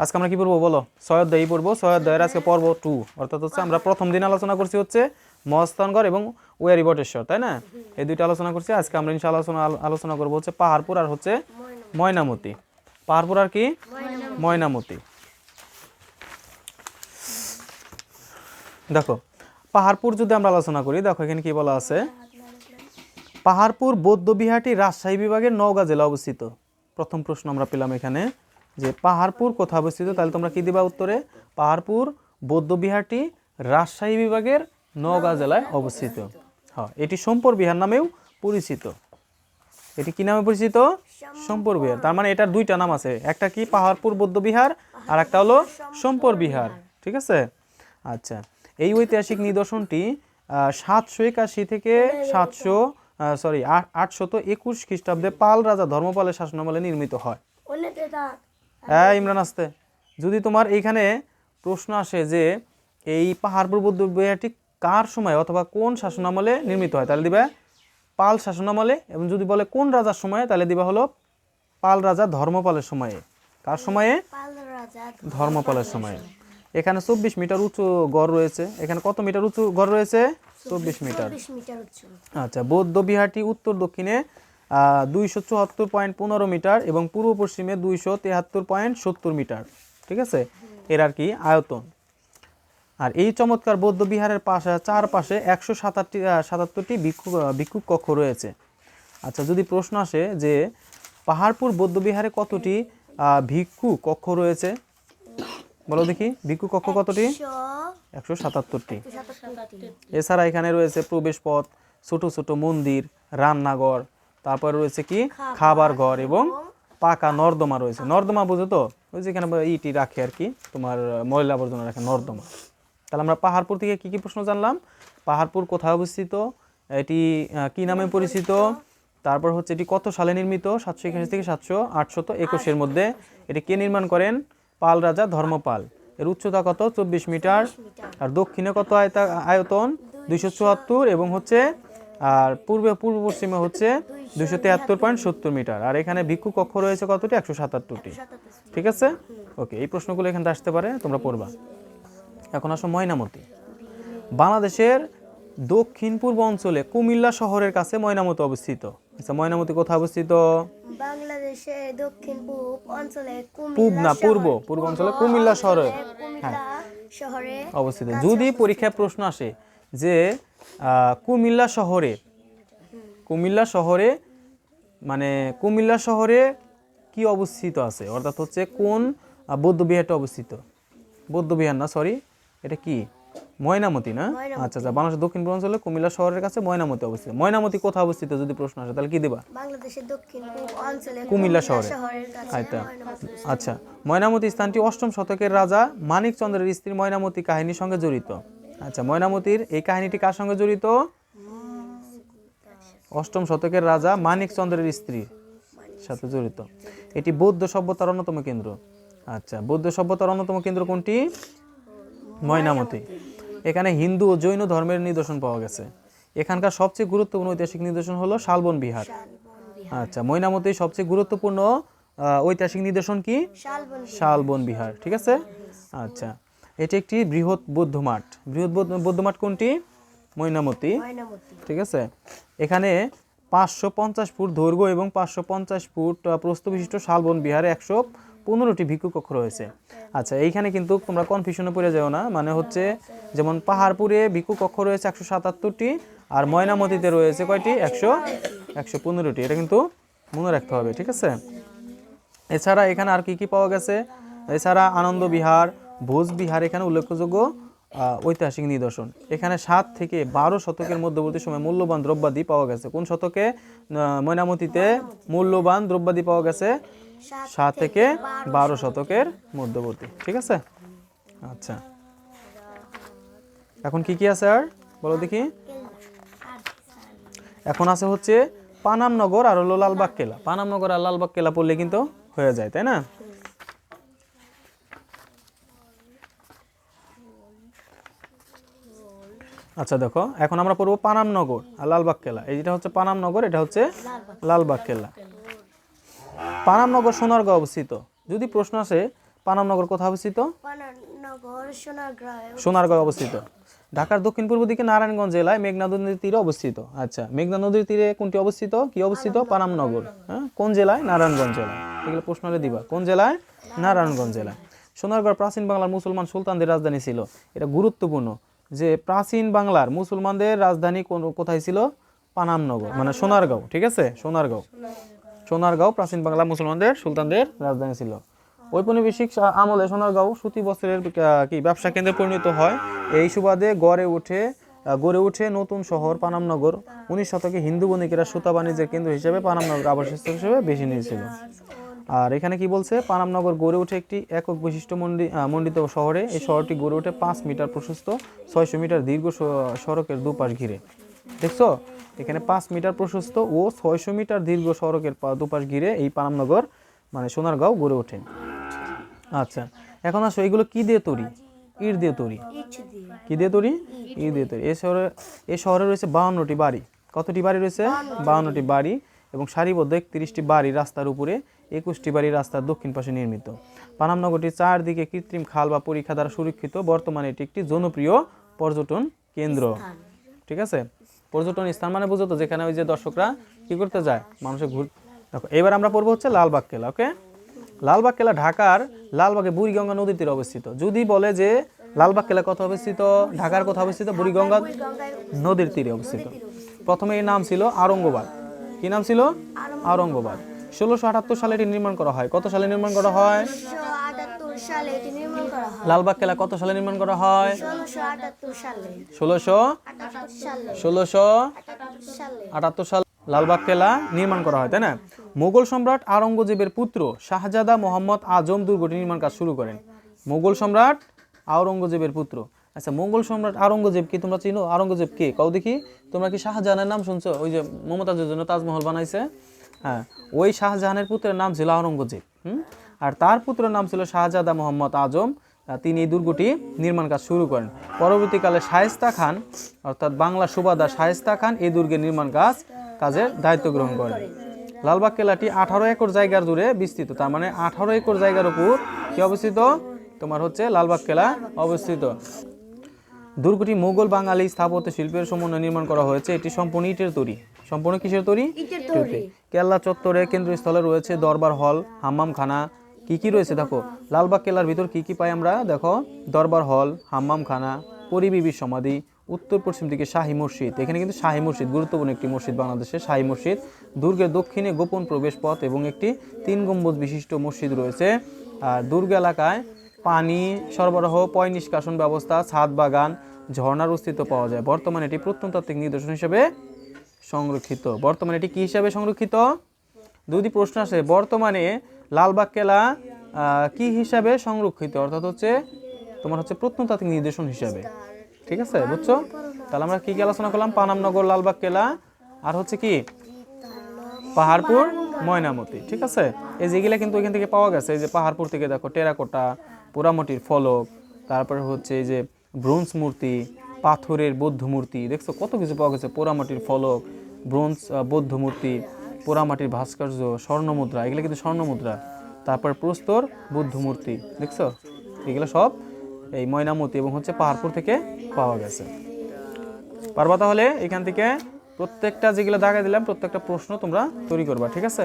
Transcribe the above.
আজকে আমরা কি পড়বো বলো? 6 অধ্যায়ই পড়বো। 6 অধ্যায়ের আজকে পর্ব 2, অর্থাৎ হচ্ছে আমরা প্রথম দিন আলোচনা করছি হচ্ছে মহাস্থানগড় এবং ওয়ারি বটেশ্বর, তাই না? এই দুইটা আলোচনা করছি। আজকে আমরা ইনশাআল্লাহ আলোচনা করবো হচ্ছে পাহাড়পুর আর হচ্ছে ময়নামতি। পাহাড়পুর আর কি ময়নামতি। দেখো পাহাড়পুর যদি আমরা আলোচনা করি, দেখো এখানে কি বলা আছে, পাহাড়পুর বৌদ্ধবিহারটি রাজশাহী বিভাগের নওগাঁ জেলা অবস্থিত। প্রথম প্রশ্ন আমরা পেলাম এখানে যে পাহাড়পুর কোথায় অবস্থিত, তাহলে তোমরা কি দিবা উত্তরে? পাহাড়পুর বৌদ্ধবিহারটি রাজশাহী বিভাগের নওগাঁ জেলায় অবস্থিত। হ্যাঁ, এটি সম্পর বিহার নামেও পরিচিত। এটি কি নামে পরিচিত? সম্পর বিহার। তার মানে এটার দুইটা নাম আছে, একটা কি পাহাড়পুর বৌদ্ধবিহার আর একটা হলো সম্পর বিহার, ঠিক আছে? আচ্ছা, এই ঐতিহাসিক নিদর্শনটি 781 থেকে 821 খ্রিস্টাব্দে পাল রাজা ধর্মপালের শাসনামলে নির্মিত হয়। হ্যাঁ ইমরান আসতে, যদি তোমার এইখানে প্রশ্ন আসে যে এই পাহাড়পুর বৌদ্ধবিহারটি কার সময় অথবা কোন শাসনামলে নির্মিত হয়, তাহলে দিবা পাল শাসনামলে। এবং যদি বলে কোন রাজার সময়ে, তাহলে দিবা হলো পাল রাজা ধর্মপালের সময়ে। কার সময়ে? ধর্মপালের সময়ে। এখানে 24 মিটার উঁচু গড় রয়েছে। এখানে কত মিটার উঁচু গড় রয়েছে? 24 মিটার। আচ্ছা, বৌদ্ধ বিহারটি উত্তর দক্ষিণে 274.15 মিটার এবং পূর্ব পশ্চিমে 273.70 মিটার, ঠিক আছে? এর আর কি আয়তন। আর এই চমৎকার বৌদ্ধ বিহারের চারপাশে 177টি ভিক্ষুক কক্ষ রয়েছে। আচ্ছা, যদি প্রশ্ন আসে যে পাহাড়পুর বৌদ্ধ বিহারে কতটি ভিক্ষু কক্ষ রয়েছে, বলো দেখি। ভিক্ষু কক্ষ কতটি? 177টি। এছাড়া এখানে রয়েছে প্রবেশ পথ, ছোট ছোট মন্দির, রান্নাঘর, তারপরে রয়েছে কি খাবার ঘর এবং পাকা নর্দমা রয়েছে। নর্দমা বুঝো তো, ওই যেখানে ইটি রাখে আর কি, তোমার ময়লা আবর্জনা রাখে, নর্দমা। তাহলে আমরা পাহাড়পুর থেকে কি কি প্রশ্ন জানলাম? পাহাড়পুর কোথায় অবস্থিত, এটি কি নামে পরিচিত, তারপর হচ্ছে এটি কত সালে নির্মিত, 781 থেকে 821 মধ্যে। এটি কে নির্মাণ করেন? পাল রাজা ধর্মপাল। এর উচ্চতা কত? 24 মিটার। আর দক্ষিণে কত আয়তন? 274 এবং হচ্ছে আর পূর্ব পশ্চিমে হচ্ছে 273.70 মিটার। আর এখানে ভিক্ষু কক্ষ রয়েছে কতটি? 177টি, ঠিক আছে? ওকে, এই প্রশ্নগুলো এখানে আসতে পারে, তোমরা পড়বা। এখন আসো ময়নামতি। বাংলাদেশের দক্ষিণ পূর্ব অঞ্চলে কুমিল্লা শহরের কাছে ময়নামতি অবস্থিত। আচ্ছা, ময়নামতি কোথায় অবস্থিত? বাংলাদেশের দক্ষিণ পূর্ব অঞ্চলে পূর্ব অঞ্চলে কুমিল্লা শহরে অবস্থিত। যদি পরীক্ষায় প্রশ্ন আসে যে কুমিল্লা শহরে মানে কুমিল্লা শহরে কি অবস্থিত আছে, অর্থাৎ হচ্ছে কোন বৌদ্ধ বিহারটা অবস্থিত? বৌদ্ধ বিহার না, সরি, এটা কি ময়নামতি না? আচ্ছা আচ্ছা, বাংলাদেশের দক্ষিণ পূর্বাঞ্চলে কুমিল্লা শহরের কাছে ময়নামতি অবস্থিত। ময়নামতি কোথায় অবস্থিত যদি প্রশ্ন আসে, তাহলে কি দিবা? বাংলাদেশের দক্ষিণ পূর্ব অঞ্চলে কুমিল্লা শহরের কাছে। আচ্ছা, ময়নামতি স্থানটি 8ম শতকের রাজা মানিকচন্দ্রের স্ত্রী ময়নামতি কাহিনীর সঙ্গে জড়িত। আচ্ছা, ময়নামতির এই কাহিনীটি কার সঙ্গে জড়িত? 8ম শতকের রাজা মানিকচন্দ্রের স্ত্রীর সাথে জড়িত। এটি বৌদ্ধ সভ্যতার অন্যতম কেন্দ্র। আচ্ছা, বৌদ্ধ সভ্যতার অন্যতম কেন্দ্র কোনটি? ময়নামতি। এখানে হিন্দু ও জৈন ধর্মের নিদর্শন পাওয়া গেছে। এখানকার সবচেয়ে গুরুত্বপূর্ণ ঐতিহাসিক নিদর্শন হলো শালবন বিহার। আচ্ছা, ময়নামতির সবচেয়ে গুরুত্বপূর্ণ ঐতিহাসিক নিদর্শন কি? শালবন বিহার, ঠিক আছে? আচ্ছা, এটি একটি বৃহৎ বৌদ্ধ মাঠ। বৃহৎ বৌদ্ধ মাঠ কোনটি? ময়নামতি, ঠিক আছে? এখানে 550 ফুট দৈর্ঘ্য এবং 550 ফুট প্রস্থ বিশিষ্ট শালবন বিহারে 115টি ভিক্ষু কক্ষ রয়েছে। আচ্ছা, এইখানে কিন্তু তোমরা কনফিউশনে পড়ে যাও না, মানে হচ্ছে যেমন পাহাড়পুরে ভিক্ষু কক্ষ রয়েছে 177টি আর ময়নামতিতে রয়েছে কয়টি? 115টি। এটা কিন্তু মনে রাখতে হবে, ঠিক আছে? এছাড়া এখানে আর কি কি পাওয়া গেছে? এছাড়া আনন্দ বিহার, ভোজ বিহার এখানে উল্লেখযোগ্য ঐতিহাসিক নিদর্শন। এখানে 7 থেকে 12 শতকের মধ্যবর্তী সময় মূল্যবান দ্রব্যাদি পাওয়া গেছে। কোন শতকে? ময়নামতিতে মূল্যবান দ্রব্যাদি পাওয়া গেছে 7 থেকে 12 শতকের মধ্যবর্তী, ঠিক আছে? আচ্ছা, এখন কি কি আছে আর বলো দেখি। এখন আছে হচ্ছে পানামনগর আর হলো লালবাগ কেল্লা। পানামনগর আর লালবাগ কেল্লা পড়লে কিন্তু হয়ে যায়, তাই না? আচ্ছা দেখো, এখন আমরা পড়বো পানামনগর আর লালবাগ কেল্লা। এইটা হচ্ছে পানামনগর, এটা হচ্ছে লালবাগ কেল্লা। পানামনগর সোনারগাঁও অবস্থিত। যদি প্রশ্ন আসে পানামনগর কোথায় অবস্থিত? পানামনগর সোনারগাঁও সোনারগাঁও অবস্থিত। ঢাকার দক্ষিণ পূর্ব দিকে নারায়ণগঞ্জ জেলায় মেঘনা নদীর তীরে অবস্থিত। আচ্ছা, মেঘনা নদীর তীরে কোনটি অবস্থিত? কি অবস্থিত? পানামনগর। হ্যাঁ, কোন জেলায়? নারায়ণগঞ্জ জেলায়। এগুলো প্রশ্ন হলে দিবা, কোন জেলায়? নারায়ণগঞ্জ জেলায়। সোনারগাঁও প্রাচীন বাংলার মুসলমান সুলতানদের রাজধানী ছিল। এটা গুরুত্বপূর্ণ যে প্রাচীন বাংলার মুসলমানদের রাজধানী কোথায় ছিল? পানামনগর, মানে সোনারগাঁও। ঠিক আছে, সোনারগাঁও প্রাচীন বাংলার মুসলমানদের সুলতানদের রাজধানী ছিল। ঔপনিবেশিক আমলে সোনারগাঁও সুতি বস্ত্রের কি ব্যবসা কেন্দ্রে পরিণত হয়। এই সুবাদে গড়ে ওঠে নতুন শহর পানামনগর। 19 শতকে হিন্দু বণিকেরা সুতা বাণিজ্যের কেন্দ্র হিসেবে পানামনগর আবাসস্থল হিসেবে বেছে নিয়েছিল। আর এখানে কি বলছে? পানামনগর গড়ে ওঠে একটি একক বৈশিষ্ট্য মণ্ডিত শহরে। এই শহরটি গড়ে ওঠে 5 মিটার প্রশস্ত 600 মিটার দীর্ঘ সড়কের দুপাশ ঘিরে। দেখছো, এখানে 5 মিটার প্রশস্ত ও 600 মিটার দীর্ঘ সড়কের দুপাশ ঘিরে এই পানামনগর মানে সোনারগাঁও গড়ে ওঠে। আচ্ছা, এখন আসো, এগুলো কি দিয়ে তৈরি? ইট দিয়ে তৈরি। কি দিয়ে তৈরি? ইট দিয়ে তৈরি। এই শহরে রয়েছে 52টি বাড়ি। কতটি বাড়ি রয়েছে? 52টি বাড়ি এবং সারিবদ্ধ 31টি বাড়ি রাস্তার উপরে, 21টি বাড়ি রাস্তার দক্ষিণ পাশে নির্মিত। পানামনগরটি চারদিকে কৃত্রিম খাল বা পরিখা দ্বারা সুরক্ষিত। বর্তমানে এটি একটি জনপ্রিয় পর্যটন কেন্দ্র। ঠিক আছে, পর্যটন স্থান মানে বুঝো তো, যেখানে ওই যে দর্শকরা কি করতে যায়, মানুষের দেখো, এবার আমরা পড়বো হচ্ছে লালবাগ কেল্লা। ওকে, লালবাগ কেল্লা ঢাকার লালবাগে বুড়িগঙ্গা নদীর তীরে অবস্থিত। যদি বলে যে লালবাগ কেল্লা কোথায় অবস্থিত? ঢাকার কোথায় অবস্থিত? বুড়িগঙ্গা নদীর তীরে অবস্থিত। প্রথমে এর নাম ছিল আরঙ্গবাদ। কি নাম ছিল? আরঙ্গবাদ। 1678 সালে এটি নির্মাণ করা হয়। কত সালে নির্মাণ করা হয়? 1678 সালে এটি নির্মাণ করা হয়। লালবাগ কেল্লা কত সালে নির্মাণ করা হয়? 1678 সালে 1678 সালে লালবাগ কেল্লা নির্মাণ করা হয়, তাই না? মোগল সম্রাট আওরঙ্গজেবের পুত্র শাহজাদা মোহাম্মদ আজম দুর্গটি নির্মাণ কাজ শুরু করেন। মোগল সম্রাট আওরঙ্গজেবের পুত্র। আচ্ছা, মোগল সম্রাট আওরঙ্গজেব কি তোমরা চিনো? আওরঙ্গজেব কে? কও দেখি। তোমরা কি শাহজাহানের নাম শুনছো? ওই যে মমতাজের জন্য তাজমহল বানাইছে, হ্যাঁ, ওই শাহজাহানের পুত্রের নাম ছিল আওরঙ্গজেব। আর তার পুত্রের নাম ছিল শাহজাদা মোহাম্মদ আজম। তিনি এই দুর্গটি নির্মাণ কাজ শুরু করেন। পরবর্তীকালে শায়েস্তা খান, অর্থাৎ বাংলা সুবাদার শায়েস্তা খান এই দুর্গের নির্মাণ কাজের দায়িত্ব গ্রহণ করেন। লালবাগ কেল্লাটি 18 একর জায়গার জুড়ে বিস্তৃত। তার মানে 18 একর জায়গার উপর কি অবস্থিত? তোমার হচ্ছে লালবাগ কেল্লা অবস্থিত। দুর্গটি মোগল বাঙালি স্থাপত্য শিল্পের সমন্বয়ে নির্মাণ করা হয়েছে। এটি সম্পূর্ণ ইটের তৈরি। সম্পূর্ণ কিসের তৈরি? ইটের তৈরি। কেল্লা চত্বরে কেন্দ্রস্থলে রয়েছে দরবার হল, হাম্মামখানা। কি কি রয়েছে দেখো, লালবাগ কেল্লার ভিতর কি কি পাই আমরা? দেখো, দরবার হল, হাম্মামখানা, পরিবিবির সমাধি, উত্তর পশ্চিম দিকে শাহী মসজিদ। এখানে কিন্তু শাহী মসজিদ গুরুত্বপূর্ণ একটি মসজিদ বাংলাদেশে, শাহী মসজিদ। দুর্গের দক্ষিণে গোপন প্রবেশ পথ এবং একটি 3 গম্বুজ বিশিষ্ট মসজিদ রয়েছে। আর দুর্গ এলাকায় পানি সরবরাহ, পয় নিষ্কাশন ব্যবস্থা, ছাদ বাগান, ঝর্ণার অস্তিত্ব পাওয়া যায়। বর্তমানে এটি প্রত্নতাত্ত্বিক নিদর্শন হিসেবে সংরক্ষিত। বর্তমানে এটি কি হিসাবে সংরক্ষিত? যদি প্রশ্ন আসে বর্তমানে লালবাগ কেল্লা কি হিসাবে সংরক্ষিত, অর্থাৎ হচ্ছে তোমার হচ্ছে প্রত্নতাত্ত্বিক নিদর্শন হিসাবে। ঠিক আছে, বুঝছো? তাহলে আমরা কি কি আলোচনা করলাম? পানামনগর, লালবাগ কেল্লা, আর হচ্ছে কি পাহাড়পুর, ময়নামতি। ঠিক আছে, এই যেগুলা কিন্তু এখান থেকে পাওয়া গেছে। এই যে পাহাড়পুর থেকে দেখো টেরাকোটা, পোড়ামাটির ফলক, তারপরে হচ্ছে এই যে ব্রোঞ্জ মূর্তি, পাথরের বৌদ্ধ মূর্তি। দেখছো কত কিছু পাওয়া গেছে। পোড়ামাটির ফলক, ব্রোঞ্জ বৌদ্ধ মূর্তি, পোড়ামাটির ভাস্কর্য, স্বর্ণ মুদ্রা। এগুলো কিন্তু স্বর্ণ মুদ্রা। তারপর প্রস্তর বুদ্ধ মূর্তি। দেখছো, এগুলো সব এই ময়নামতি এবং হচ্ছে পাহাড়পুর থেকে পাওয়া গেছে। পারবা তাহলে এখান থেকে প্রত্যেকটা যেগুলো দাগাই দিলাম প্রত্যেকটা প্রশ্ন তোমরা তৈরি করবা। ঠিক আছে?